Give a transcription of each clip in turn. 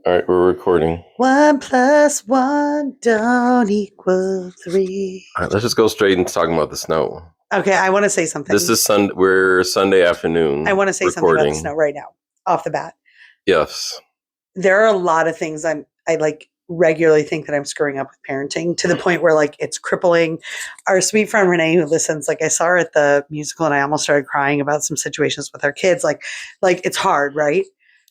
All right, we're recording. 1 + 1 don't equal 3. All right, let's just go straight into talking about the snow. Okay, I want to say something. This is we're Sunday afternoon. I want to say something about the snow right now, off the bat. Yes. There are a lot of things I like regularly think that I'm screwing up with parenting to the point where like it's crippling. Our sweet friend Renee, who listens, like I saw her at the musical and I almost started crying about some situations with our kids. Like it's hard, right?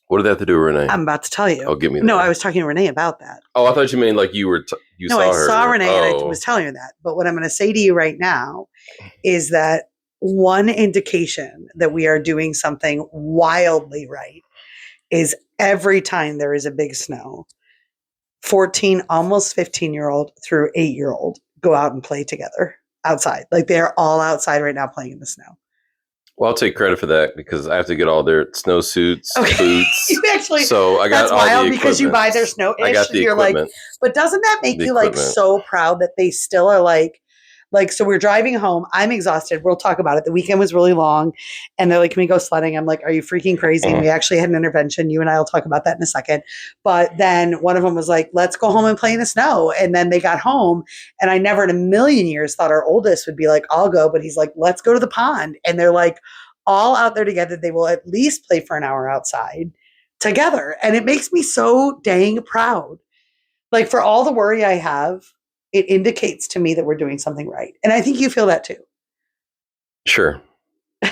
What did that have to do with Renee? I'm about to tell you. Oh, give me that. No, I was talking to Renee about that. Oh, I thought you meant like you were you no, saw I her. saw Renee and I was telling her that. But what I'm going to say to you right now is that one indication that we are doing something wildly right is every time there is a big snow, 14, almost 15-year-old through 8-year-old go out and play together outside. Like they're all outside right now playing in the snow. Well, I'll take credit for that because I have to get all their snowsuits, boots. You actually, so I got that's all wild the because you buy their snow. I got the you're equipment. Like, but doesn't that make you like so proud that they still are like, so we're driving home. I'm exhausted. We'll talk about it. The weekend was really long. And they're like, can we go sledding? I'm like, are you freaking crazy? And we actually had an intervention. You and I will talk about that in a second. But then one of them was like, let's go home and play in the snow. And then they got home. And I never in a million years thought our oldest would be like, I'll go. But he's like, let's go to the pond. And they're like, all out there together. They will at least play for an hour outside together. And it makes me so dang proud. Like for all the worry I have, it indicates to me that we're doing something right. And I think you feel that too. Sure. They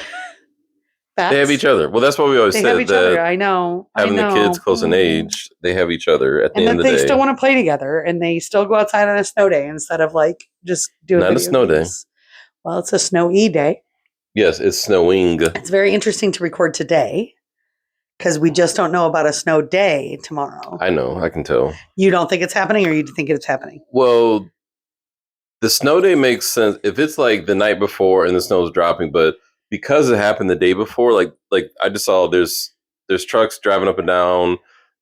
have each other. Well, that's what we always said. They have each other. I know. Having the kids close in age, they have each other at the end of the day. And they still want to play together and they still go outside on a snow day instead of like just doing Not a snow day. Well, it's a snowy day. Yes, it's snowing. It's very interesting to record today because we just don't know about a snow day tomorrow. I know. I can tell. You don't think it's happening or you think it's happening? Well, the snow day makes sense if it's like the night before and the snow is dropping, but because it happened the day before, like I just saw there's trucks driving up and down.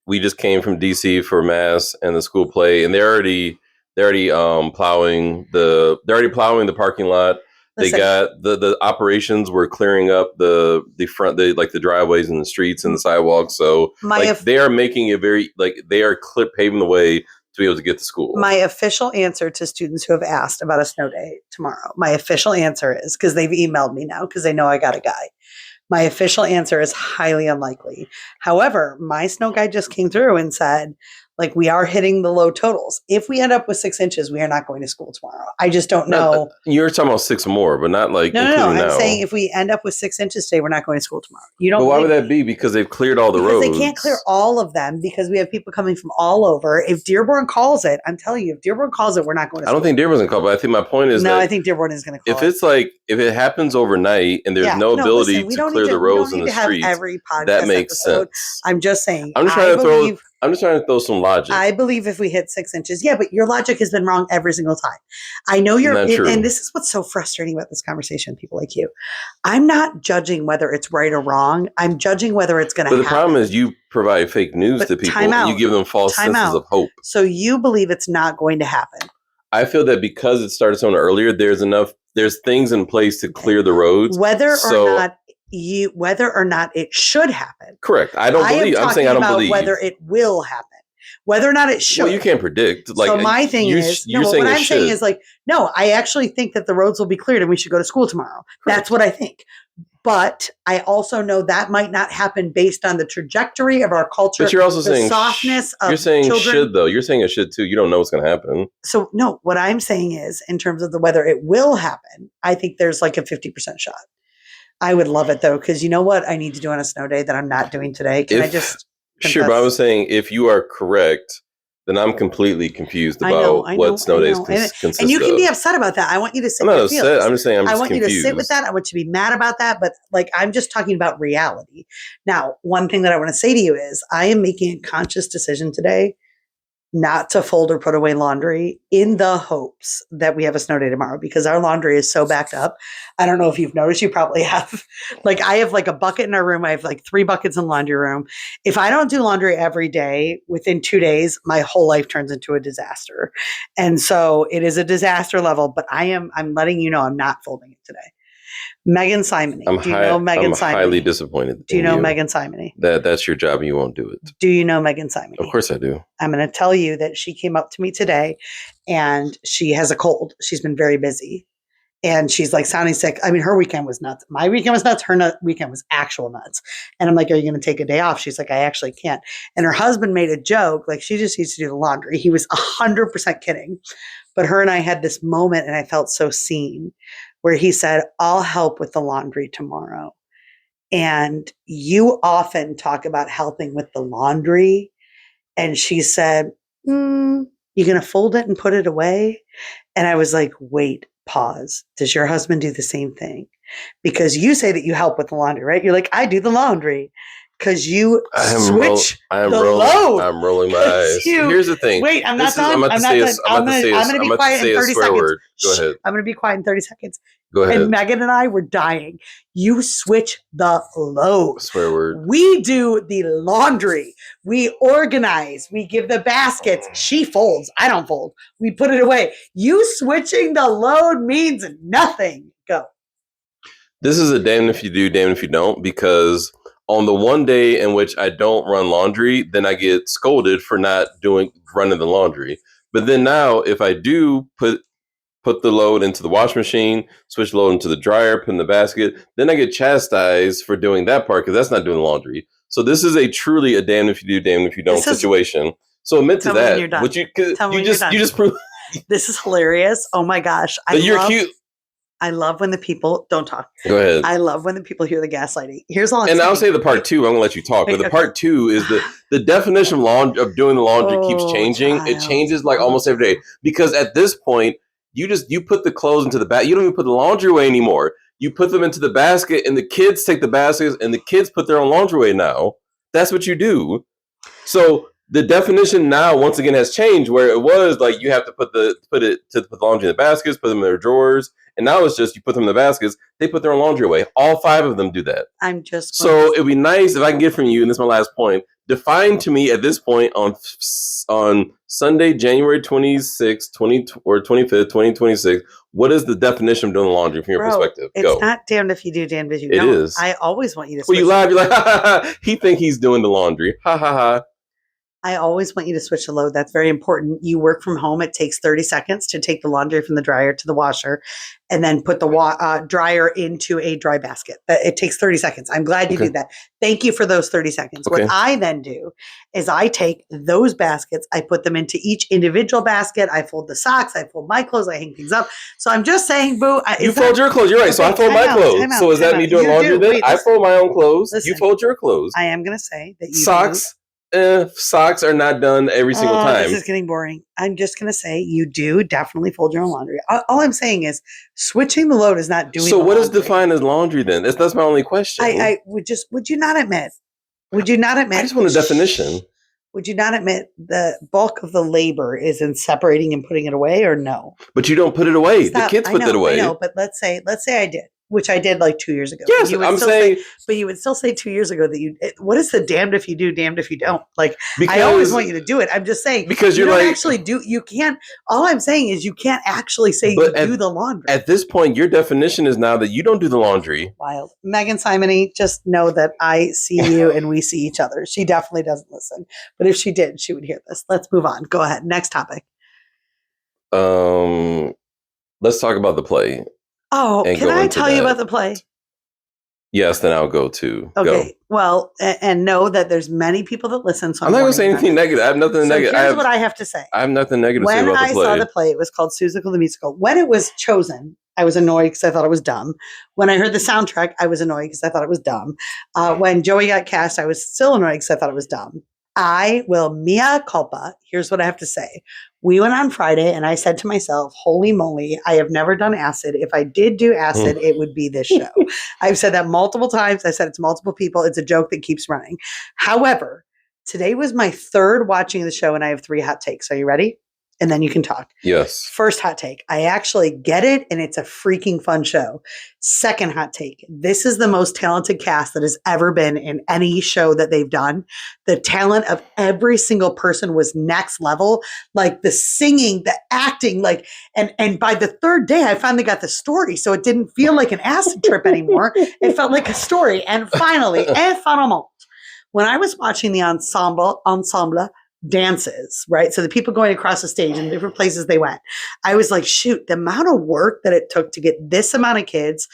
We just came from DC for mass and the school play, and they're already plowing the parking lot. They got the operations were clearing up the front, the driveways and the streets and the sidewalks. So they are making it very they are paving the way to be able to get to school. My official answer to students who have asked about a snow day tomorrow, my official answer is, because they've emailed me now because they know I got a guy. My official answer is highly unlikely. However, my snow guy just came through and said, like, we are hitting the low totals. If we end up with 6 inches, we are not going to school tomorrow. I just don't know. You're talking about 6 more, but not like no. I'm saying if we end up with 6 inches today, we're not going to school tomorrow. You don't. But why would that be? Because they've cleared all the roads. They can't clear all of them because we have people coming from all over. If Dearborn calls it, I'm telling you, if Dearborn calls it, we're not going to school. I don't think Dearborn's going to call it, but I think my point is I think Dearborn is going to call it. If it's like, if it happens overnight and there's no ability to clear the roads and the streets, that makes sense. I'm just saying. I'm just trying to throw some logic. I believe if we hit 6 inches, but your logic has been wrong every single time. I know you're, and this is what's so frustrating about this conversation, people like you. I'm not judging whether it's right or wrong. I'm judging whether it's going to happen. But the problem is you provide fake news to people and you give them false senses of hope. So you believe it's not going to happen. I feel that because it started so earlier, there's things in place to clear the roads. Whether or not it should happen. Correct. I'm saying I don't believe. Whether it will happen. Whether or not it should. Well, you can't predict. So my thing is, what I'm saying is no, I actually think that the roads will be cleared and we should go to school tomorrow. Correct. That's what I think. But I also know that might not happen based on the trajectory of our culture. But you're also saying softness of you're saying children. Should though. You're saying it should too. You don't know what's going to happen. So no, what I'm saying is, in terms of whether it will happen, I think there's like a 50% shot. I would love it though, because you know what I need to do on a snow day that I'm not doing today. Can I just? Sure, but I was saying if you are correct, then I'm completely confused about what snow days consist of. And you can be upset about that. I want you to sit. I'm not upset. I'm just saying I want you to sit with that. I want you to be mad about that. But I'm just talking about reality. Now, one thing that I want to say to you is I am making a conscious decision today not to fold or put away laundry in the hopes that we have a snow day tomorrow because our laundry is so backed up. I don't know if you've noticed, you probably have. I have a bucket in our room. I have 3 buckets in the laundry room. If I don't do laundry every day, within 2 days, my whole life turns into a disaster. And so it is a disaster level, but I'm letting you know I'm not folding it today. Megan Simony. Do you know Megan Simony? I'm highly disappointed. Do you know Megan Simony? That's your job and you won't do it. Do you know Megan Simony? Of course I do. I'm going to tell you that she came up to me today and she has a cold. She's been very busy. And she's like sounding sick. I mean, her weekend was nuts. My weekend was nuts. Her weekend was actual nuts. And I'm like, are you going to take a day off? She's like, I actually can't. And her husband made a joke, like she just needs to do the laundry. He was 100% kidding. But her and I had this moment and I felt so seen where he said, I'll help with the laundry tomorrow. And you often talk about helping with the laundry. And she said, you going to fold it and put it away? And I was like, wait. Pause. Does your husband do the same thing? Because you say that you help with the laundry, right? You're like, I do the laundry because you switch the load. I'm rolling my eyes. Here's the thing. Wait, I'm not done. I'm going to be quiet in 30 seconds. Go ahead. I'm going to be quiet in 30 seconds. Go ahead. And Megan and I were dying. You switch the load. Swear word. We do the laundry. We organize. We give the baskets. She folds. I don't fold. We put it away. You switching the load means nothing. Go. This is a damn if you do, damn if you don't, because on the one day in which I don't run laundry, then I get scolded for not running the laundry. But then now if I do put the load into the wash machine, switch the load into the dryer, put in the basket, then I get chastised for doing that part because that's not doing the laundry. So this is truly a damn if you do, damn if you don't situation. So admit to that. Would you just prove this is hilarious. Oh my gosh. You're cute. I love when the people don't talk. Go ahead. I love when the people hear the gaslighting. Here's all I'm saying. I'll say the part two. I'm gonna let you talk. But the part two is the definition of doing the laundry keeps changing. Child. It changes like almost every day because at this point you put the clothes into the basket. You don't even put the laundry away anymore. You put them into the basket, and the kids take the baskets, and the kids put their own laundry away now. That's what you do. So the definition now once again has changed, where it was like you have to put the laundry in the baskets, put them in their drawers. And now it's just you put them in the baskets, they put their own laundry away. All 5 of them do that. So it'd be nice if I can get from you, and this is my last point, define to me at this point on Sunday, January 26th, 25th, 2026, what is the definition of doing the laundry from your perspective? It's not damned if you do, damned if you don't. It is. I always want you to switch. Well, you laugh, you're like, ha, ha, ha. He think he's doing the laundry. Ha, ha, ha. I always want you to switch the load. That's very important. You work from home. It takes 30 seconds to take the laundry from the dryer to the washer and then put the dryer into a dry basket. It takes 30 seconds. I'm glad you did that. Thank you for those 30 seconds. Okay. What I then do is I take those baskets, I put them into each individual basket. I fold the socks. I fold my clothes. I hang things up. So I'm just saying, boo. You fold your clothes. You're right. So I fold my clothes. So is that me doing laundry then? I fold my own clothes. You fold your clothes. I am going to say that you socks. Socks are not done every single time. This is getting boring. I'm just going to say you do definitely fold your own laundry. All I'm saying is switching the load is not doing. So what is defined as laundry then? That's my only question. Would you not admit? Would you not admit? I just want a definition. Would you not admit the bulk of the labor is in separating and putting it away, or no? But you don't put it away. The kids put it away. I know, but let's say I did. Which I did like 2 years ago. Yes, I'm saying. But you would still say 2 years ago that what is the damned if you do, damned if you don't? Like, I always want you to do it. I'm just saying. Because you don't actually do, you can't, all I'm saying is you can't actually say you do the laundry. At this point, your definition is now that you don't do the laundry. Wild. Megan Simony, just know that I see you and we see each other. She definitely doesn't listen. But if she did, she would hear this. Let's move on. Go ahead. Next topic. Let's talk about the play. Oh, can I tell you about the play? Yes, then I'll go too. Okay. Go. Well, and know that there's many people that listen. So I'm not going to say anything negative. I have nothing negative. Here's what I have to say. I have nothing negative to say about the play. When I saw the play, it was called Seussical the Musical. When it was chosen, I was annoyed because I thought it was dumb. When I heard the soundtrack, I was annoyed because I thought it was dumb. When Joey got cast, I was still annoyed because I thought it was dumb. I will mea culpa. Here's what I have to say. We went on Friday and I said to myself, holy moly, I have never done acid. If I did do acid, it would be this show. I've said that multiple times. I said it to multiple people. It's a joke that keeps running. However, today was my third watching the show and I have 3 hot takes. Are you ready? and then you can talk. Yes. First hot take. I actually get it, and it's a freaking fun show. Second hot take. This is the most talented cast that has ever been in any show that they've done. The talent of every single person was next level. Like the singing, the acting, like, and by the third day, I finally got the story. So it didn't feel like an acid trip anymore. It felt like a story. And finally, when I was watching the ensemble dances, right? So the people going across the stage and different places they went, I was like, shoot, the amount of work that it took to get this amount of kids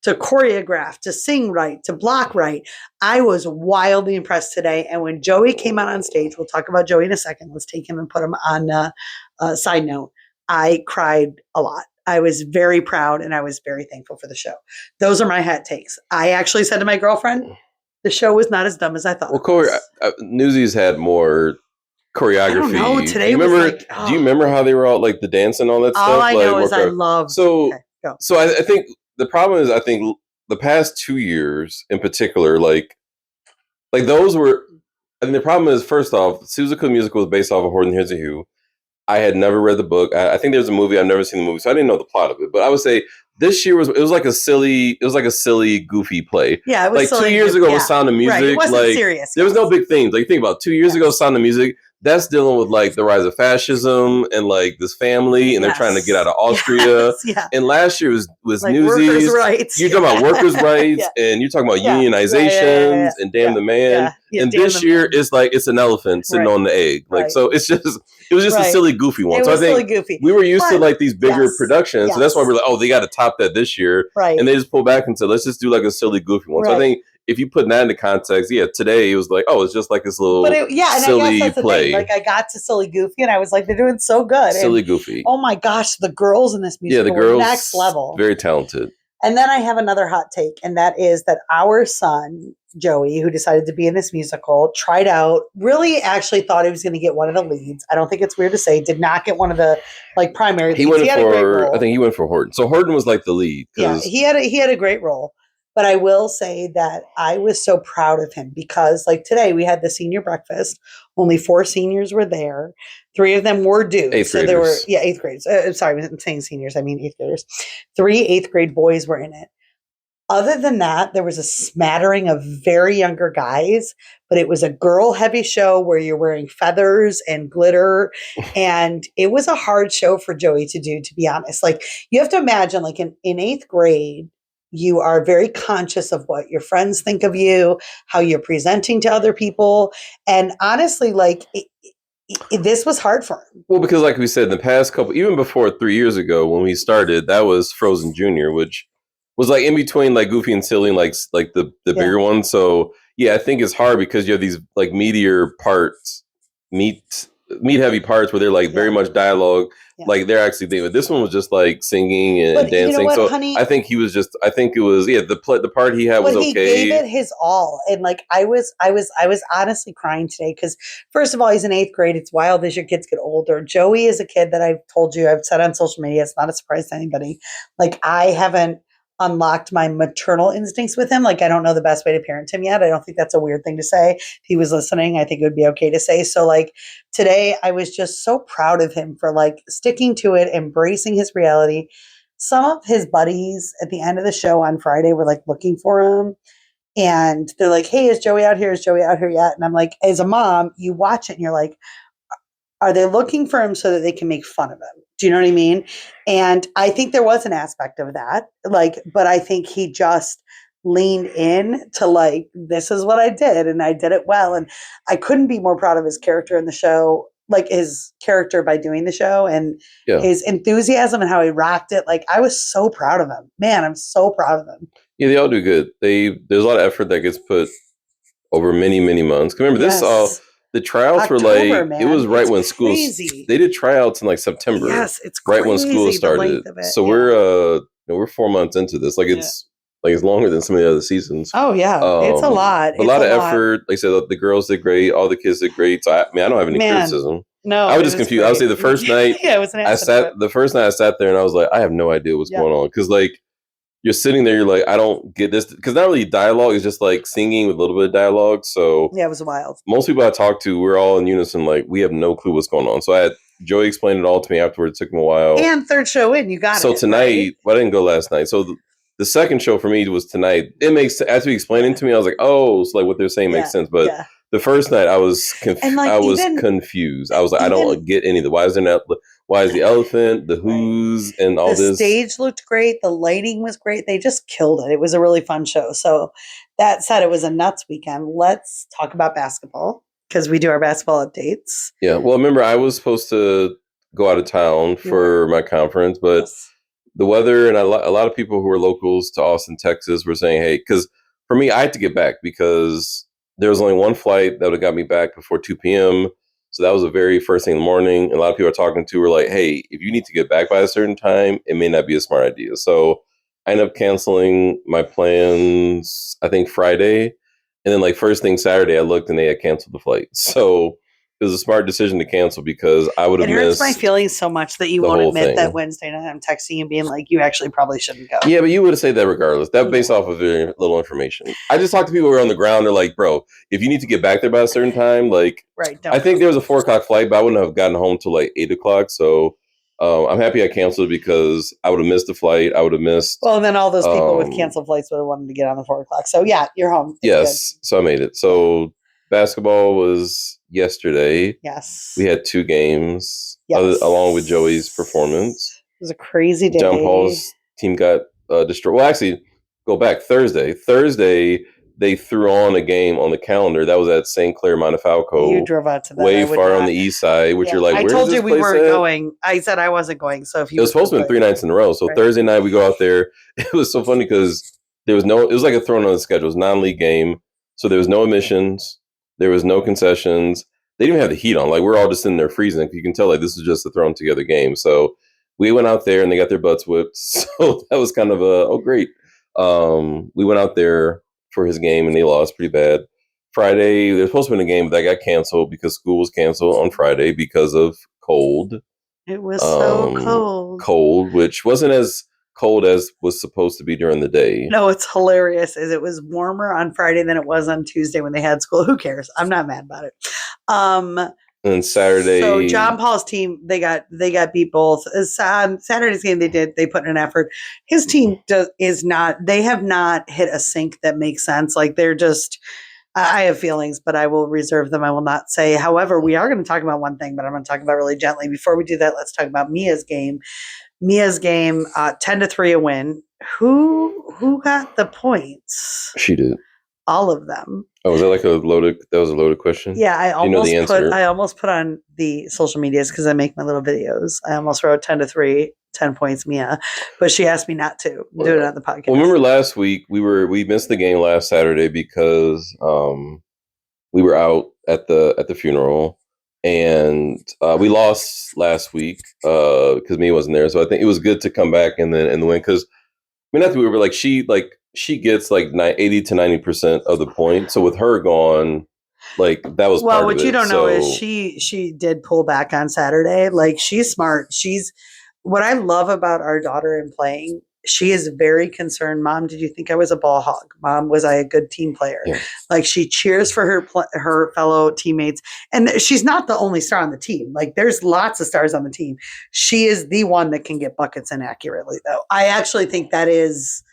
to choreograph, to sing right, to block right. I was wildly impressed today. And when Joey came out on stage, we'll talk about Joey in a second. Let's take him and put him on a side note. I cried a lot. I was very proud and I was very thankful for the show. Those are my hot takes. I actually said to my girlfriend, the show was not as dumb as I thought. Well, Corey, Newsies had more choreography. I don't know. Today do you remember how they were all like the dance and all that stuff? All I know is I loved. So I think the problem is I think the past 2 years in particular, like those were. I think the problem is first off, Seussical musical was based off of Horton Hears a Who. I had never read the book. I think there's a movie. I've never seen the movie, so I didn't know the plot of it. But I would say this year was like a silly, goofy play. Yeah, it was like 2 years ago with Sound of Music. Right. It wasn't serious. There was no big things. Like think about 2 years ago, Sound of Music. That's dealing with like the rise of fascism and like this family, and they're trying to get out of Austria. And last year was like Newsies. You're talking about workers' rights, and you're talking about unionizations and Damn the Man. And this year is like it's an elephant sitting on the egg. Like so, it was just a silly, goofy one. So I think we were used to like these bigger productions, so that's why we're like, oh, they got to top that this year, and they just pull back and said, let's just do like a silly, goofy one. So I think. If you put that into context, today it was like, oh, it's just like this little silly play. Like I got to silly goofy, and I was like, they're doing so good. Silly goofy. Oh my gosh, the girls in this musical were next level, very talented. And then I have another hot take, and that is that our son Joey, who decided to be in this musical, tried out. Really, actually thought he was going to get one of the leads. I don't think it's weird to say did not get one of the like primary leads. He had a great role. I think he went for Horton. So Horton was like the lead. Yeah, he had a great role. But I will say that I was so proud of him because like today we had the senior breakfast. Only 4 seniors were there. 3 of them were dudes. 8th so graders. There were, 8th graders. Sorry, I'm saying seniors. I mean 8th graders. 3 8th grade boys were in it. Other than that, there was a smattering of very younger guys, but it was a girl heavy show where you're wearing feathers and glitter. And it was a hard show for Joey to do, to be honest. Like you have to imagine like in 8th grade, you are very conscious of what your friends think of you, how you're presenting to other people. And honestly, like this was hard for him. Well, because like we said, in the past couple, even before 3 years ago when we started, that was Frozen Junior, which was like in between like Goofy and Silly and like the bigger one. So yeah, I think it's hard because you have these like meat heavy parts where they're like very much dialogue. Yeah. Like they're actually thinking, this one was just like singing and dancing. You know what, so honey? I think it was the part he had was okay. He gave it his all, and like I was honestly crying today because first of all, he's in 8th grade. It's wild as your kids get older. Joey is a kid that I've told you, I've said on social media. It's not a surprise to anybody. Like I haven't unlocked my maternal instincts with him. Like I don't know the best way to parent him yet. I don't think that's a weird thing to say. If he was listening, I think it would be okay to say. So like today I was just so proud of him for like sticking to it, embracing his reality. Some of his buddies at the end of the show on Friday were like looking for him. And they're like, hey, is Joey out here? Is Joey out here yet? And I'm like, as a mom, you watch it and you're like, are they looking for him so that they can make fun of him? Do you know what I mean? And I think there was an aspect of that, like, but I think he just leaned in to like, this is what I did and I did it well. And I couldn't be more proud of his character in the show, like his character by doing the show and his enthusiasm and how he rocked it. Like I was so proud of him, man. I'm so proud of him. Yeah, they all do good. There's a lot of effort that gets put over many, many months. Remember this the tryouts October, were like, man. It was right when school, they did tryouts in like September. Yes, it's right when school started. So we're 4 months into this. Like it's longer than some of the other seasons. Oh yeah, it's a lot. A lot of effort. Like I said, the girls did great. All the kids did great. So I don't have any criticism. No, I was just confused. Great. I would say the first night, it was the first night I sat there and I was like, I have no idea what's going on. Because like, you're sitting there, you're like, I don't get this. Because not really dialogue, it's just like singing with a little bit of dialogue. So yeah, it was wild. Most people I talked to, we're all in unison, like, we have no clue what's going on. So I had Joey explained it all to me afterwards. It took him a while. And third show in, you got so it. Tonight, right? well, I didn't go last night. So the second show for me was tonight. It makes, as he explained it to me, I was like, oh, it's like what they're saying makes sense. But the first night, I was confused. I was like, I don't get any of the. Why is there not? Why is the elephant, the who's, and all this? The stage looked great. The lighting was great. They just killed it. It was a really fun show. So that said, it was a nuts weekend. Let's talk about basketball because we do our basketball updates. Yeah. Well, remember, I was supposed to go out of town for my conference, but the weather and a lot of people who are locals to Austin, Texas were saying, hey, because for me, I had to get back because there was only one flight that would have got me back before 2 p.m. So that was the very first thing in the morning. And a lot of people are talking to were like, hey, if you need to get back by a certain time, it may not be a smart idea. So I ended up canceling my plans, I think Friday. And then like first thing Saturday, I looked and they had canceled the flight. So it was a smart decision to cancel because I would have missed. It hurts my feelings so much that you won't admit that Wednesday night I'm texting you being like, you actually probably shouldn't go. Yeah, but you would have said that regardless. That based off of very little information. I just talked to people who were on the ground. They're like, bro, if you need to get back there by a certain time, like, I think there was a 4 o'clock flight, but I wouldn't have gotten home till like 8 o'clock. So I'm happy I canceled because I would have missed the flight. I would have missed. Well, and then all those people with canceled flights would have wanted to get on the 4 o'clock. So yeah, you're home. Yes. Good. So I made it. So basketball was yesterday. Yes. We had 2 games along with Joey's performance. It was a crazy day. John Paul's team got destroyed. Well, actually, go back Thursday. Thursday, they threw on a game on the calendar that was at St. Clair Montefalco. You drove out to that. Way far on the east side, which you're like, where's this place at? I told you we weren't going. I said I wasn't going. So if you, it was supposed to be 3 nights in a row. So Thursday night we go out there. It was so funny because there was no. It was like a thrown on the schedule. It was a non-league game, so there was no admissions. There was no concessions. They didn't even have the heat on. Like we're all just sitting there freezing. You can tell like this was just a thrown together game. So we went out there and they got their butts whipped. So that was kind of great. We went out there for his game and they lost pretty bad. Friday, there was supposed to be a game, but that got canceled because school was canceled on Friday because of cold. It was so cold. Cold, which wasn't as cold as was supposed to be during the day. No, it's hilarious. Is it was warmer on Friday than it was on Tuesday when they had school. Who cares? I'm not mad about it. And Saturday, so John Paul's team they got beat both. Saturday's game they put in an effort. His team they have not hit a sync that makes sense. Like they're just. I have feelings, but I will reserve them. I will not say. However, we are going to talk about one thing, but I'm going to talk about it really gently. Before we do that, let's talk about Mia's game. 10-3 a win. Who got the points? She did. All of them. Oh, was that like that was a loaded question? Yeah, I almost put on the social medias because I make my little videos. I almost wrote 10-3, 10 points, Mia. But she asked me not to do it on the podcast. Well, remember last week we missed the game last Saturday because we were out at the funeral. And we lost last week because Mia wasn't there. So I think it was good to come back and win. Because I mean, not that we were like she gets like 80 to 90% of the point. So with her gone, like that was part of it. What you don't know is she did pull back on Saturday. Like she's smart. What I love about our daughter in playing. She is very concerned. Mom, did you think I was a ball hog? Mom, was I a good team player? Yeah. Like she cheers for her fellow teammates. And she's not the only star on the team. Like there's lots of stars on the team. She is the one that can get buckets inaccurately though. I actually think that is,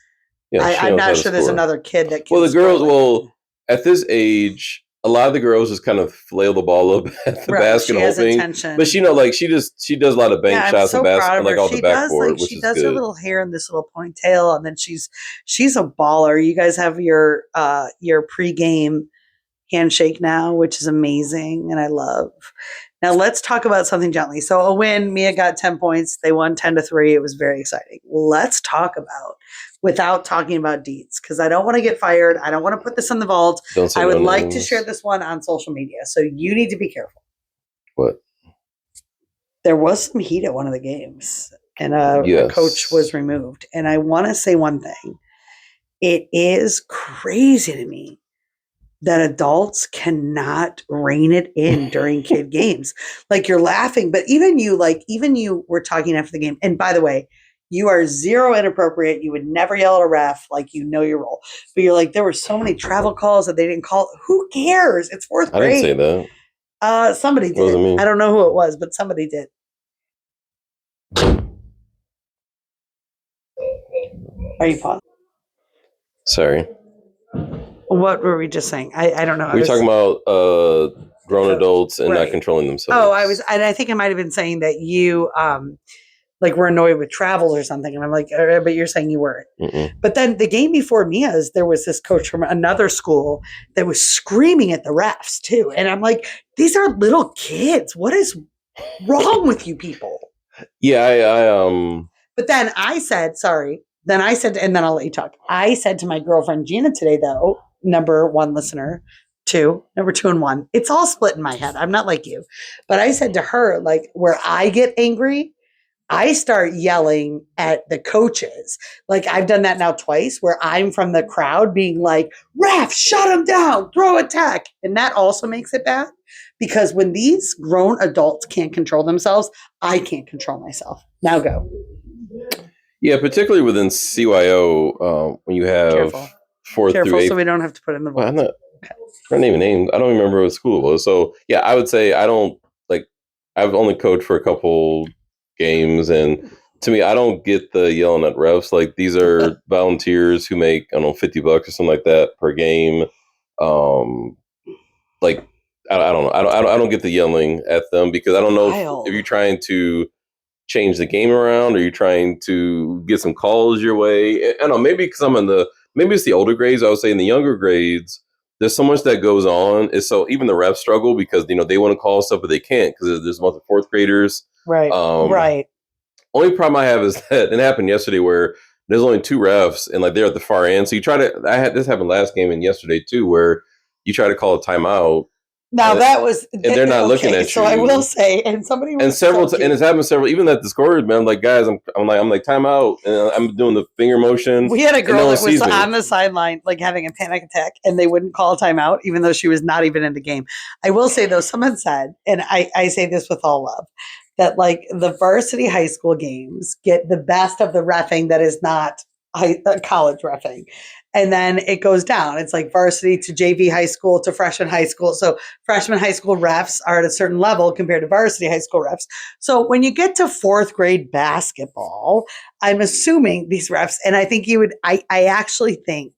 I'm not sure there's another kid that can. Well, the girls, at this age, a lot of the girls just kind of flail the ball up at the basket hoping. Attention. But she does a lot of bank shots and basket like all the backboard, which she is does good. Her little hair in this little ponytail, and then she's a baller. You guys have your pregame handshake now, which is amazing, and I love. Now let's talk about something gently. So a win, Mia got 10 points. They won 10-3. It was very exciting. Let's talk about, without talking about deeds, because I don't want to get fired. I don't want to put this in the vault. I would like to share this one on social media. So you need to be careful. What? There was some heat at one of the games, and a coach was removed. And I want to say one thing. It is crazy to me that adults cannot rein it in during kid games. Like you're laughing, but even you were talking after the game. And by the way, you are zero inappropriate. You would never yell at a ref, like you know your role. But you're like, there were so many travel calls that they didn't call. Who cares? It's fourth grade. I didn't say that. Somebody What does it did. mean? I don't know who it was, but somebody did. Are you pausing? Sorry. What were we just saying? I don't know. We were talking about grown adults and not controlling themselves. Oh, I think I might have been saying that you like were annoyed with travel or something. And I'm like, but you're saying you weren't. Mm-mm. But then the game before Mia's, there was this coach from another school that was screaming at the refs too. And I'm like, these are little kids. What is wrong with you people? Yeah, I But then I said, sorry. Then I said, and then I'll let you talk. I said to my girlfriend Gina today, though, number one listener, number two and one. It's all split in my head. I'm not like you. But I said to her, like, where I get angry, I start yelling at the coaches. Like I've done that now twice where I'm from the crowd being like, ref, shut him down, throw a tech. And that also makes it bad because when these grown adults can't control themselves, I can't control myself. Now go. Yeah, particularly within CYO, when you have Careful. fourth through eighth. So we don't have to put in the Well, I'm not naming names. I don't even remember what school it was. So yeah, I would say I don't like. I've only coached for a couple games, and to me, I don't get the yelling at refs. Like these are volunteers who make I don't know $50 or something like that per game. Like I don't know. I don't get the yelling at them because I don't know if you're trying to change the game around? Are you trying to get some calls your way? I don't know. Maybe because maybe it's the older grades. I would say in the younger grades, there's so much that goes on. And so even the refs struggle because they want to call stuff, but they can't because there's a bunch of fourth graders. Right. Right. Only problem I have is that it happened yesterday where there's only two refs and like they're at the far end. So you try to. This happened last game and yesterday too, where you try to call a timeout. Now and they're not looking at you. So I will say, and somebody and it's happened several. Even at the score, man, I'm like, guys, I'm like time out, and I'm doing the finger motion. We had a girl that was on the sideline, like having a panic attack, and they wouldn't call a timeout, even though she was not even in the game. I will say though, someone said, and I say this with all love, that like the varsity high school games get the best of the reffing that is not college reffing. And then it goes down. It's like varsity to JV high school to freshman high school. So freshman high school refs are at a certain level compared to varsity high school refs. So when you get to fourth grade basketball, I'm assuming these refs, and I think I actually think,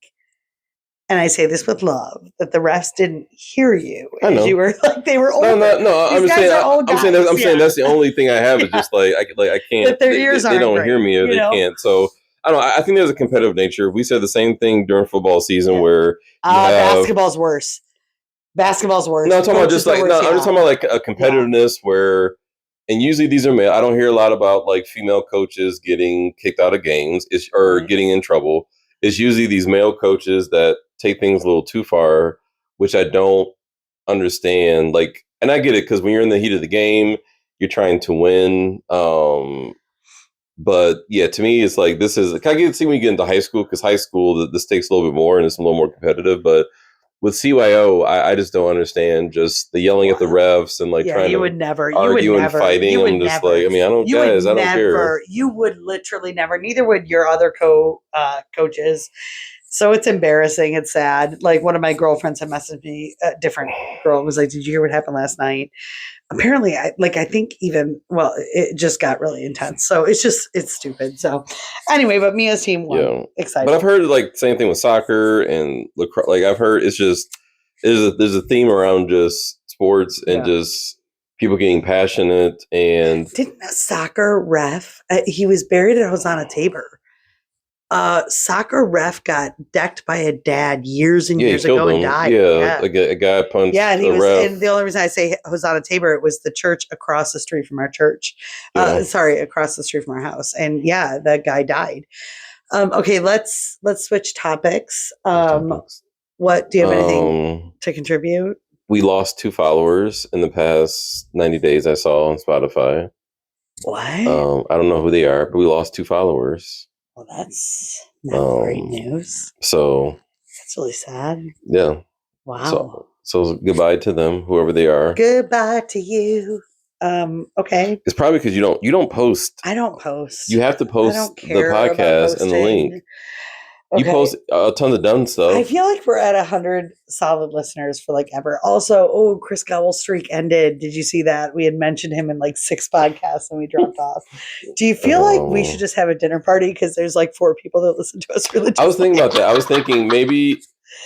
and I say this with love, that the refs didn't hear you. I know. You were like, they were older. No. I'm saying that's the only thing I have is just like I can't. That their ears they don't hear me or they can't. So I don't know. I think there's a competitive nature. We said the same thing during football season where basketball's worse. Basketball's worse. No, I'm talking about just like I'm just talking about like a competitiveness where, and usually these are male. I don't hear a lot about like female coaches getting kicked out of games or getting in trouble. It's usually these male coaches that take things a little too far, which I don't understand. Like, and I get it because when you're in the heat of the game, you're trying to win. But yeah, to me, it's like this is. I can see when you get into high school because high school the stakes a little bit more and it's a little more competitive. But with CYO, I just don't understand just the yelling at the refs and like trying to argue and fighting. I'm just like, I mean, I don't care. You would literally never. Neither would your other coaches. So it's embarrassing. It's sad. Like one of my girlfriends had messaged me. A different girl was like, "Did you hear what happened last night?" Apparently, I think it just got really intense. So it's stupid. So anyway, but Mia's team won. Yeah. Excited. But I've heard like same thing with soccer and lacrosse. Like I've heard it's just there's a theme around just sports and just people getting passionate. And didn't a soccer ref? He was buried at Hosanna Tabor. Soccer ref got decked by a dad years and years ago and died. Yeah, like a guy punched a ref. And the only reason I say Hosanna Tabor, it was the church across the street from our church. Across the street from our house. And yeah, that guy died. Okay, let's switch topics. What do you have anything to contribute? We lost 2 followers in the past 90 days. I saw on Spotify. What? I don't know who they are, but we lost 2 followers. Well, that's not great news. So that's really sad. Yeah. Wow. So goodbye to them, whoever they are. Goodbye to you. Okay. It's probably because you don't post. I don't post. You have to post the podcast and the link. You post tons of dumb stuff. I feel like we're at 100 solid listeners for like ever. Also, Chris Gowell's streak ended. Did you see that? We had mentioned him in like 6 podcasts and we dropped off. Do you feel like we should just have a dinner party because there's like 4 people that listen to us religiously? I was thinking about that. I was thinking maybe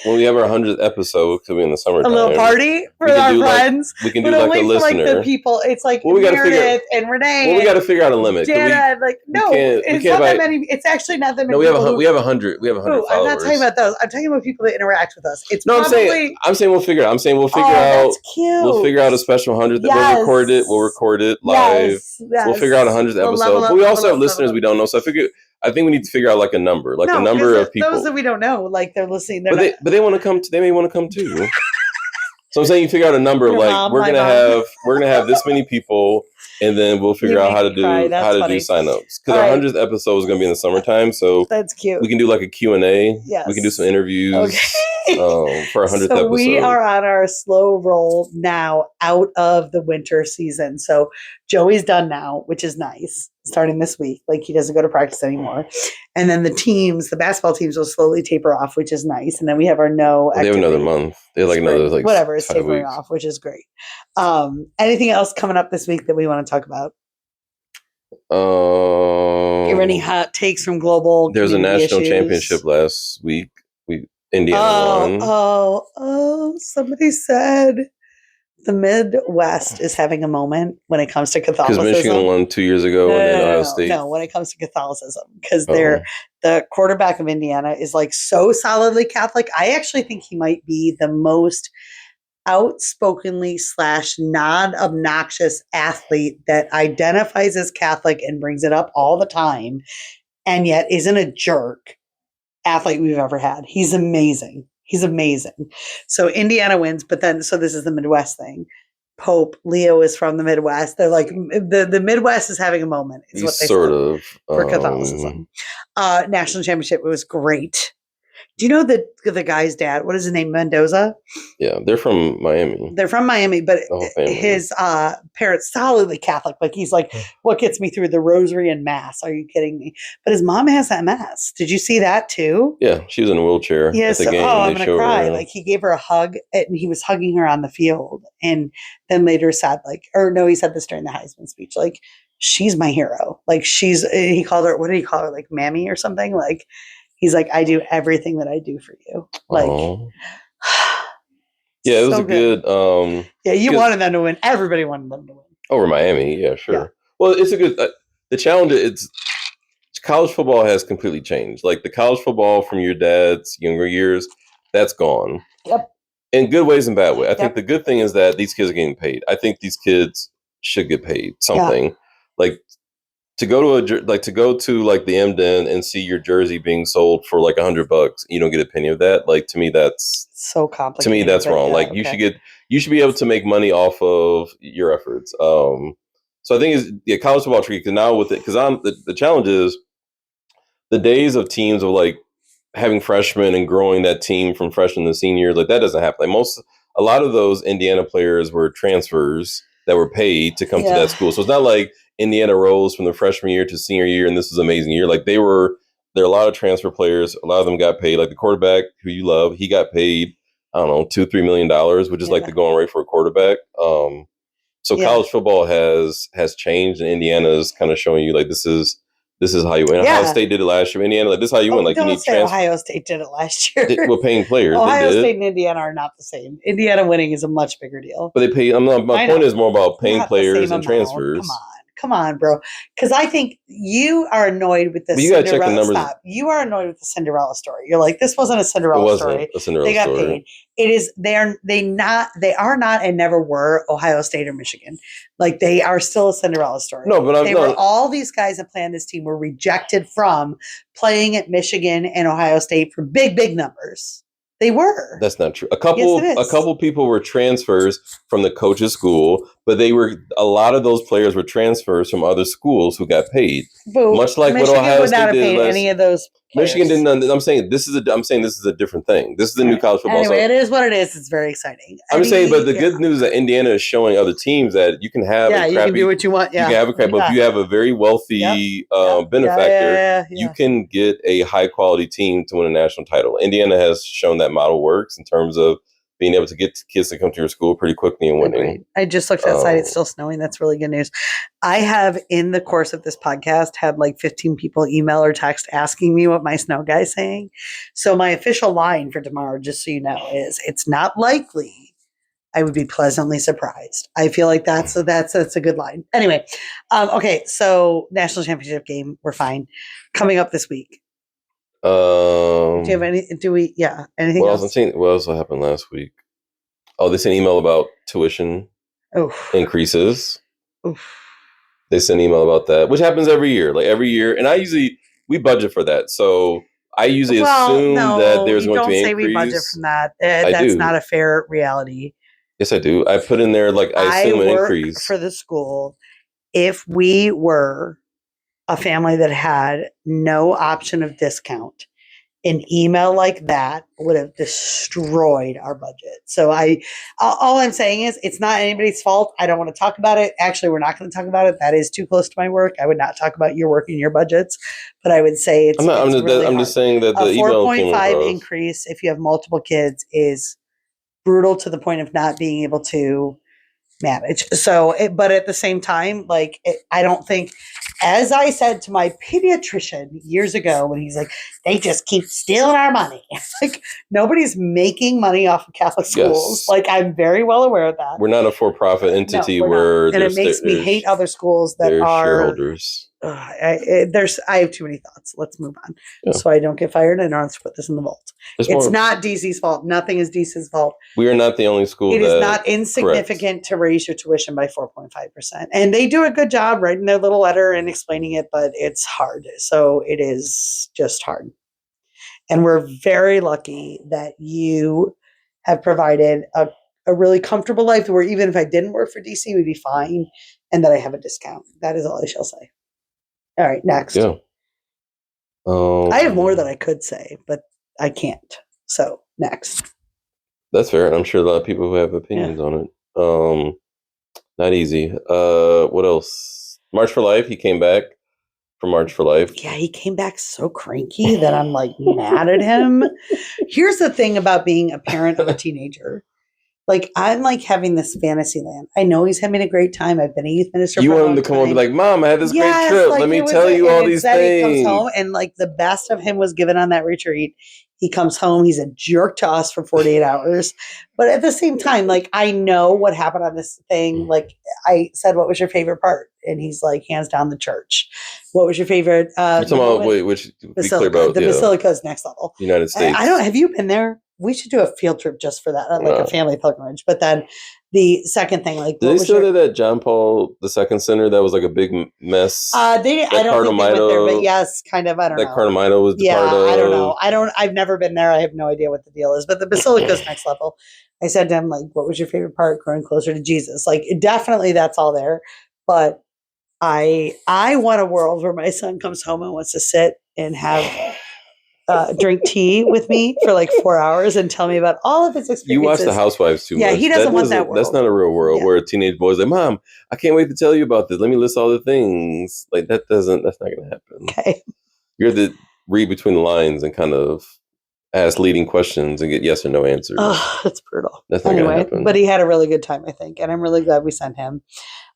when we have our 100th episode, because we're in the summertime, a little party for our friends. We can do like a listener. Like the people, it's like Meredith and Renee. Well, we got to figure out a limit. Jana, it's not that many. It's actually not that many. No, we have 100. We have 100 followers. I'm not talking about those. I'm talking about people that interact with us. It's I'm saying we'll figure out. That's cute. We'll figure out a special 100th. We'll record it live. Yes. We'll figure out 100th episode. But we also have listeners we don't know. So I think we need to figure out like a number, a number of people. Those that we don't know, like they're listening. But they want to come. They may want to come too. So I'm saying you figure out a number. We're gonna have this many people, and then we'll figure out how to do signups. Because our 100th episode is gonna be in the summertime, so that's cute. We can do like a Q&A. Yes. We can do some interviews. For our 100th episode. We are on our slow roll now out of the winter season. So Joey's done now, which is nice. Starting this week, like he doesn't go to practice anymore. And then the basketball teams will slowly taper off, which is nice. And then we have our They have another month. They have like another whatever is tapering off, which is great. Anything else coming up this week that we want to talk about? Give any hot takes from global. There's a national championship last week. Indiana won. Somebody said the Midwest is having a moment when it comes to Catholicism. Because Michigan won 2 years ago, and then Ohio State. No, when it comes to Catholicism, because the quarterback of Indiana is like so solidly Catholic. I actually think he might be the most outspokenly / non-obnoxious athlete that identifies as Catholic and brings it up all the time, and yet isn't a jerk athlete we've ever had. He's amazing. So Indiana wins, but then, so this is the Midwest thing. Pope Leo is from the Midwest. They're like, the Midwest is having a moment. Is what they said for Catholicism. National championship, it was great. Do you know the guy's dad? What is his name? Mendoza? Yeah, they're from Miami. But his parents solidly Catholic. Like he's like, what gets me through the rosary and mass? Are you kidding me? But his mom has MS. Did you see that too? Yeah, she was in a wheelchair. Yes. At the game. I'm gonna cry. Like he gave her a hug, and he was hugging her on the field, and then later said he said this during the Heisman speech, like she's my hero. Like he called her. What did he call her? Like Mammy or something? Like. He's like, I do everything that I do for you. Like, yeah, it was good. You wanted them to win. Everybody wanted them to win. Over Miami, yeah, sure. Yeah. Well, it's a good. The challenge is college football has completely changed. Like the college football from your dad's younger years, that's gone. Yep. In good ways and bad ways. I think the good thing is that these kids are getting paid. I think these kids should get paid something. Yeah. Like. To go to the Emden and see your jersey being sold for like $100, you don't get a penny of that. Like to me, that's so complicated. To me, that's wrong. You should be able to make money off of your efforts. So I think it's college football tricky because now with it, because the challenge is the days of teams of like having freshmen and growing that team from freshman to senior, like that doesn't happen. Like a lot of those Indiana players were transfers that were paid to come to that school. So it's not like Indiana rose from the freshman year to senior year, and this is an amazing year. Like there are a lot of transfer players. A lot of them got paid. Like the quarterback who you love, he got paid, I don't know, $2-3 million, which is like the going rate for a quarterback. College football has changed, and Indiana is kind of showing you like this is how you win. Ohio State did it last year. Indiana, like this is how you win. Like you need transfer. Ohio State did it last year. We're paying players. Ohio State and Indiana are not the same. Indiana winning is a much bigger deal. But they pay. My point is more about paying players and transfers. Come on, bro. Because I think you are annoyed with this. You gotta check the numbers. Stop. You are annoyed with the Cinderella story. You're like, this wasn't a Cinderella story. They got paid. It is. They are not, and never were Ohio State or Michigan. Like they are still a Cinderella story. No, but all these guys that play on this team were rejected from playing at Michigan and Ohio State for big numbers. They were. That's not true. A couple people were transfers from the coach's school, but a lot of those players were transfers from other schools who got paid. But much like Michigan what Ohio would not State have did paid any of those players. Michigan didn't. I'm saying this is a different thing. This is the new college football. Anyway, it is what it is. It's very exciting. I'm just saying, but the good news is that Indiana is showing other teams that you can have you can do what you want. Yeah. You can have a crap, but if you have a very wealthy benefactor, you can get a high quality team to win a national title. Indiana has shown that model works in terms of being able to get kids to come to your school pretty quickly and winning. Right. I just looked outside. It's still snowing. That's really good news. I have, in the course of this podcast, had like 15 people email or text asking me what my snow guy's saying. So my official line for tomorrow, just so you know, is it's not likely. I would be pleasantly surprised. I feel like that's a good line. Anyway, okay. So national championship game, we're fine. Coming up this week. Do you have any? Do we? Yeah. Anything else? What else happened last week? Oh, they sent an email about tuition increases. Oof. They sent an email about that, which happens every year. Like every year, and we budget for that. So I usually assume that there's going to be an increase. Don't say we budget from that. That's not a fair reality. Yes, I do. I put in there I assume an increase for the school. If we were a family that had no option of discount, an email like that would have destroyed our budget. So all I'm saying is it's not anybody's fault. I don't want to talk about it. Actually, we're not going to talk about it. That is too close to my work. I would not talk about your work and your budgets, but I would say I'm just saying that the email 4.5 increase if you have multiple kids is brutal to the point of not being able to manage. So, but at the same time, I don't think, as I said to my pediatrician years ago, when he's like, they just keep stealing our money. It's like, nobody's making money off of Catholic schools. Yes. I'm very well aware of that. We're not a for-profit entity and it makes me hate other schools that are shareholders. I have too many thoughts. Let's move on, so I don't get fired and I don't put this in the vault. It's not DC's fault. Nothing is DC's fault. We are not the only school. It is not insignificant to raise your tuition by 4.5%, and they do a good job writing their little letter and explaining it, but it's hard. So it is just hard, and we're very lucky that you have provided a really comfortable life where even if I didn't work for DC, we'd be fine, and that I have a discount. That is all I shall say. All right, next. Yeah. I have more that I could say, but I can't. So, next. That's fair. And I'm sure a lot of people who have opinions on it. Not easy. What else? March for Life. He came back for March for Life. Yeah, he came back so cranky that I'm mad at him. Here's the thing about being a parent of a teenager. I'm having this fantasy land. I know he's having a great time. I've been a youth minister. You want him to come home and be like, Mom, I had this great trip. Let me tell you all these things. He comes home and the best of him was given on that retreat. He comes home. He's a jerk to us for 48 hours. But at the same time, I know what happened on this thing. I said, what was your favorite part? And he's hands down, the church. What was your favorite? You're talking about, which Basilica. The Basilica is next level. United States. Have you been there? We should do a field trip just for that, a family pilgrimage. But then the second thing, did they still do that John Paul II Center that was a big mess? I don't think they went there, but yes, kind of. I don't know. That Carnomito was part of. I don't know. I've never been there. I have no idea what the deal is. But the Basilica is next level. I said to him, what was your favorite part? Growing closer to Jesus. Definitely that's all there. But I want a world where my son comes home and wants to sit and have drink tea with me for 4 hours and tell me about all of his experiences. You watch The Housewives too much. Yeah, he doesn't want that world. That's not a real world where a teenage boy's like, Mom, I can't wait to tell you about this. Let me list all the things. That's not going to happen. Okay. You're the read between the lines and kind of ask leading questions and get yes or no answers. Oh, that's brutal. That's not going to happen. But he had a really good time, I think. And I'm really glad we sent him.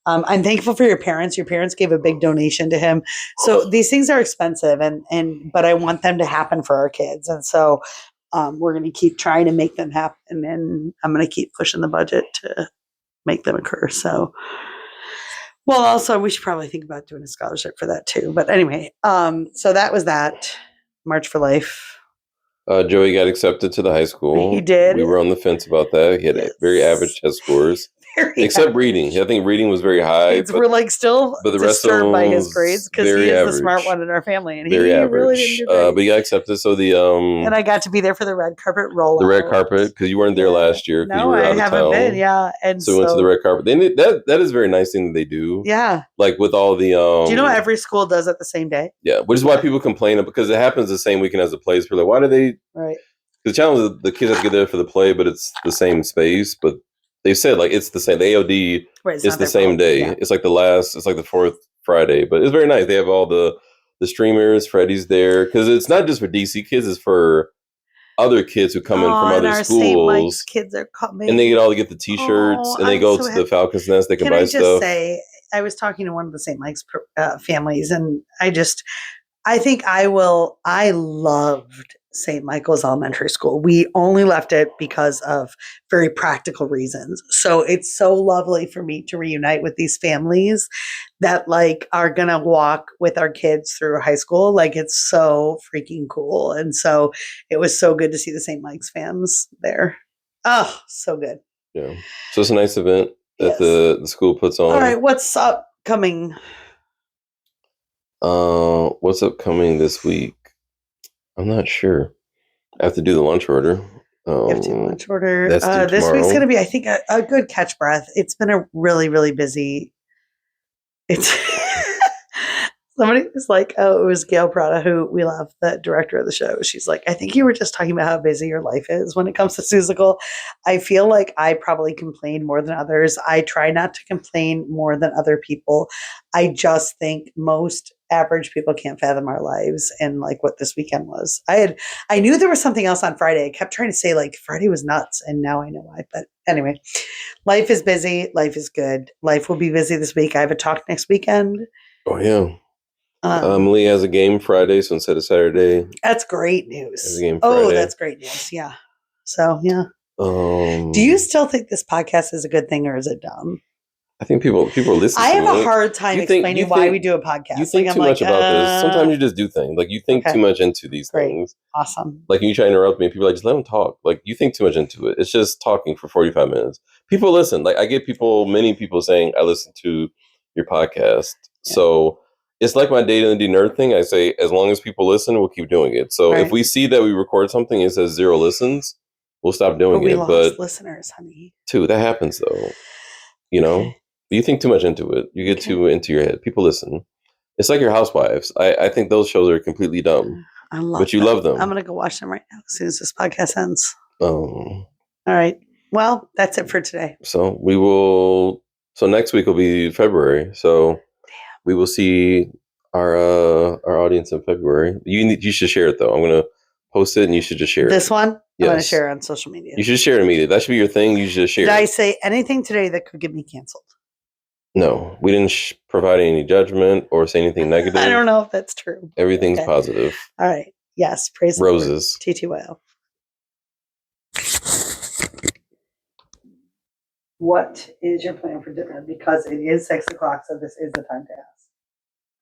I'm thankful for your parents. Your parents gave a big donation to him. So these things are expensive but I want them to happen for our kids. And so we're going to keep trying to make them happen. And I'm going to keep pushing the budget to make them occur. So, well, also we should probably think about doing a scholarship for that too. But anyway, so that was that March for Life. Joey got accepted to the high school. He did. We were on the fence about that. He had very average test scores. except reading. I think reading was very high. We're like still but the rest of disturbed them by his grades because he is the smart one in our family, and very he average. really didn't do great. But you got accepted. So and I got to be there for the red carpet rollout. The red carpet, because you weren't there last year. No, you were I haven't been. Yeah, and so we went to the red carpet. That is a very nice thing that they do. Yeah, like with all the. Do you know every school does it the same day? Yeah, which is why people complain, because it happens the same weekend as the plays. We're like, why do they? Right. The challenge is the kids have to get there for the play, but it's the same space. But they said like it's the same. The AOD it's the same day. Yeah. It's like the fourth Friday, but it's very nice. They have all the streamers. Freddie's there because it's not just for DC kids; it's for other kids who come in from other schools. St. Mike's kids are coming, and they get the T-shirts, and they go to the Falcons Nest. They can buy stuff. Can I just say, I was talking to one of the St. Mike's families, and I think I loved St. Michael's Elementary School. We only left it because of very practical reasons. So it's so lovely for me to reunite with these families that like are going to walk with our kids through high school. Like it's so freaking cool. And so it was so good to see the St. Mike's fans there. Oh, so good. Yeah. So it's a nice event that the school puts on. All right. What's upcoming? What's upcoming this week? I'm not sure. I have to do the lunch order. You have to do lunch order. This week's going to be, I think, a good catch breath. It's been a really, really busy. Somebody was like, oh, it was Gail Prada, who we love, the director of the show. She's like, I think you were just talking about how busy your life is when it comes to Seussical. I feel like I probably complain more than others. I try not to complain more than other people. I just think most average people can't fathom our lives and like what this weekend was. I knew there was something else on Friday. I kept trying to say like Friday was nuts, and now I know why. But anyway, life is busy. Life is good. Life will be busy this week. I have a talk next weekend. Oh yeah. Lee has a game Friday, so instead of Saturday. That's great news. Oh, that's great news. Yeah. So yeah. Do you still think this podcast is a good thing, or is it dumb? I think people are listening. I have a hard time explaining why we do a podcast. You think too much about this. Sometimes you just do things. Like you think too much into these things. Awesome. Like you try to interrupt me, people are like, just let them talk. Like you think too much into it. It's just talking for 45 minutes. People listen. Like I get many people saying, I listen to your podcast. Yeah. So it's like my Data and D Nerd thing. I say, as long as people listen, we'll keep doing it. So if we see that we record something and it says 0 listens, we'll stop doing it. We lost listeners, honey. That happens though. You know? You think too much into it. You get too into your head. People listen. It's like your Housewives. I think those shows are completely dumb. I love them. But you love them. I'm going to go watch them right now as soon as this podcast ends. All right. Well, that's it for today. So next week will be February. So we will see our audience in February. You should share it though. I'm going to post it and you should just share it. This one? Yes. I'm going to share it on social media. You should share it immediately. That should be your thing. You should just share it. Did I say anything today that could get me canceled? No, we didn't provide any judgment or say anything negative. I don't know if that's true. Everything's positive. All right. Yes. Praise Roses. The Lord. TTYL. What is your plan for dinner? Because it is 6 o'clock, so this is the time to ask.